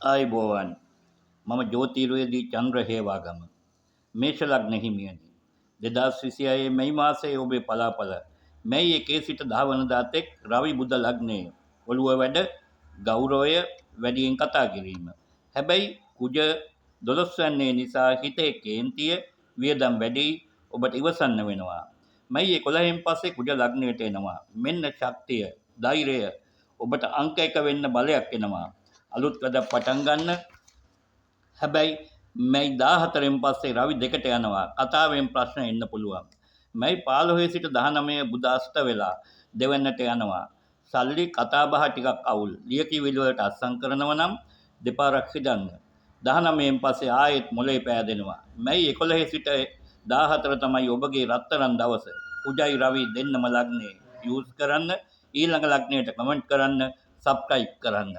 ආයුබෝවන් මම ජෝතිර්වේදී චන්ද්‍ර හේවාගම මේෂ ලග්න හිමියනි 2026 මැයි මාසයේ ඔබේ පලාපල මැයි 1 සිට 10 වනදා තෙක් රවි බුධ ලග්නයේ ඔළුව වැඩ ගෞරවය වැඩියෙන් කතා කිරීම හැබැයි කුජ 12 වන්නේ නිසා හිතේ කේන්තිය වියදම් වැඩි ඔබට ඉවසන්න වෙනවා මැයි 11න් පස්සේ කුජ ලග්නයට එනවා මෙන්න ශක්තිය ධෛර්යය ඔබට අංක 1 වෙන්න බලයක් එනවා අලුත් වැඩ පටන් ගන්න හැබැයි මැයි 14න් පස්සේ රවි දෙකට යනවා කතාවෙන් ප්‍රශ්න එන්න පුළුවන් මැයි 15 සිට 19 බුධ අස්ත වෙලා දෙවන්නට යනවා සල්ලි කතා බහ ටිකක් අවුල් ලියකියවිලි වලට අත්සන් කරනවා නම් දෙපාරක් හිතන්න 19න් පස්සේ ආයෙත් මොලේ පෑදෙනවා මැයි 11 සිට 14 තමයි ඔබගේ රත්තරන් දවස කුජයි රවි දෙන්නම ලග්නේ යූස් කරන්න ඊළඟ ලග්නයට කමෙන්ට් කරන්න සබ්ස්ක්‍රයිබ් කරන්න